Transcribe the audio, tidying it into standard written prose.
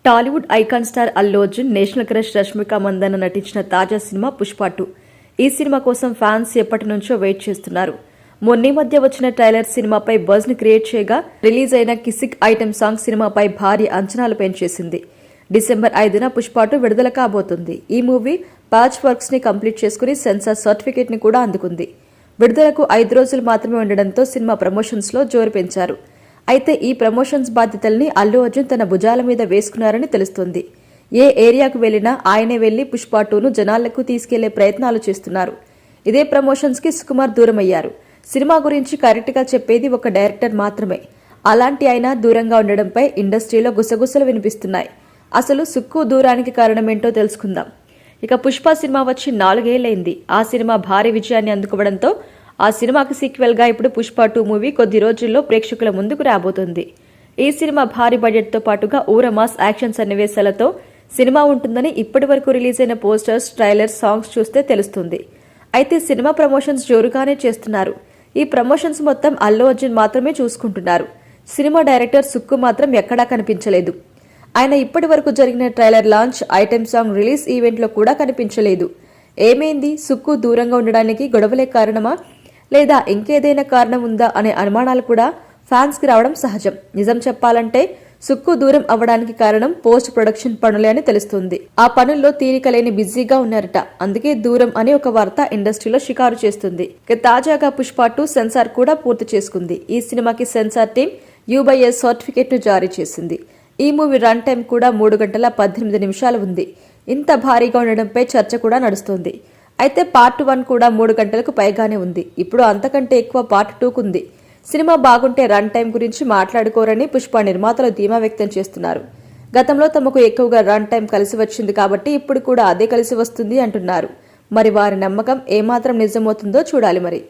Tollywood icon star Allu Arjun, national crush Rashmika Mandanna నటించిన తాజా cinema Pushpa 2. ఈ సినిమా కోసం ఫ్యాన్స్ ఎప్పటి నుంచో వెయిట్ చేస్తున్నారు. మొన్నీ మధ్య వచ్చిన ట్రైలర్ సినిమాపై బజ్ ని క్రియేట్ చేయగా, రిలీజ్ అయిన కిసిక్ ఐటెం సాంగ్ సినిమాపై భారీ అంచనాలు పెంచేసింది. డిసెంబర్ 5న పుష్ప 2 విడుదల కాబోతుంది. ఈ మూవీ ప్యాచ్ వర్క్స్ ని కంప్లీట్ చేసుకుని సెన్సార్ సర్టిఫికేట్ ని కూడా అందుకుంది. విడుదలకు 5 రోజులు మాత్రమే ఉండడంతో సినిమా ప్రమోషన్స్ లో జోరు పెంచారు. అయితే ఈ ప్రమోషన్స్ బాధ్యతల్ని అల్లు అర్జున్ తన భుజాల మీద వేసుకున్నారని తెలుస్తోంది. ఏ ఏరియాకు వెళ్లినా ఆయనే వెళ్లి పుష్ప 2ను జనాలకు తీసుకెళ్లే ప్రయత్నాలు చేస్తున్నారు. ఇదే ప్రమోషన్స్ కి సుకుమార్ దూరమయ్యారు. సినిమా గురించి కరెక్ట్ గా చెప్పేది ఒక డైరెక్టర్ మాత్రమే. అలాంటి ఆయన దూరంగా ఉండడంపై ఇండస్ట్రీలో గుసగుసలు వినిపిస్తున్నాయి. అసలు సుక్కు దూరానికి కారణమేంటో తెలుసుకుందాం. ఇక పుష్ప సినిమా వచ్చి 4 ఏళ్లైంది. ఆ సినిమా భారీ విజయాన్ని అందుకోవడంతో ఆ సినిమాకి సీక్వెల్ గా ఇప్పుడు పుష్ప 2 మూవీ కొద్ది రోజుల్లో ప్రేక్షకుల ముందుకు రాబోతుంది. ఈ సినిమా భారీ బడ్జెట్ తో పాటుగా ఊరమాస్ యాక్షన్ సన్నివేశాలతో సినిమా ఉంటుందని ఇప్పటి వరకు రిలీజ్ అయిన పోస్టర్స్, ట్రైలర్స్, సాంగ్స్ చూస్తే తెలుస్తుంది. అయితే సినిమా ప్రమోషన్స్ జోరుగానే చేస్తున్నారు. ఈ ప్రమోషన్స్ మొత్తం అల్లు అర్జున్ మాత్రమే చూసుకుంటున్నారు. సినిమా డైరెక్టర్ సుక్కు మాత్రం ఎక్కడా కనిపించలేదు. ఆయన ఇప్పటి వరకు జరిగిన trailer launch, item song release event లో కూడా కనిపించలేదు. ఏమైంది? సుక్కు దూరంగా ఉండడానికి గొడవలే కారణమా, లేదా ఇంకేదైనా కారణం ఉందా అనే అనుమానాలు కూడా ఫ్యాన్స్ కి రావడం సహజం. నిజం చెప్పాలంటే సుక్కు దూరం అవ్వడానికి కారణం పోస్ట్ ప్రొడక్షన్ పనులే అని తెలుస్తుంది. ఆ పనుల్లో తీరిక లేని బిజీగా ఉన్నారట. అందుకే దూరం అని ఒక వార్త ఇండస్ట్రీలో షికారు చేస్తుంది. తాజాగా పుష్ప 2 సెన్సార్ కూడా పూర్తి చేసుకుంది. ఈ సినిమాకి సెన్సార్ టీం U/S సర్టిఫికేట్ ను జారీ చేసింది. ఈ మూవీ రన్ టైం కూడా 3 గంటల 18 నిమిషాలు ఉంది. ఇంత భారీగా ఉండడంపై చర్చ కూడా నడుస్తోంది. అయితే పార్ట్ 1 కూడా 3 గంటలకు పైగానే ఉంది. ఇప్పుడు అంతకంటే ఎక్కువ పార్ట్ 2 ఉంది. సినిమా బాగుంటే రన్ టైం గురించి మాట్లాడుకోరని పుష్ప నిర్మాతలు ధీమా వ్యక్తం చేస్తున్నారు. గతంలో తమకు ఎక్కువగా రన్ టైం కలిసి వచ్చింది కాబట్టి ఇప్పుడు కూడా అదే కలిసి వస్తుంది అంటున్నారు. మరి వారి నమ్మకం ఏమాత్రం నిజమవుతుందో చూడాలి మరి.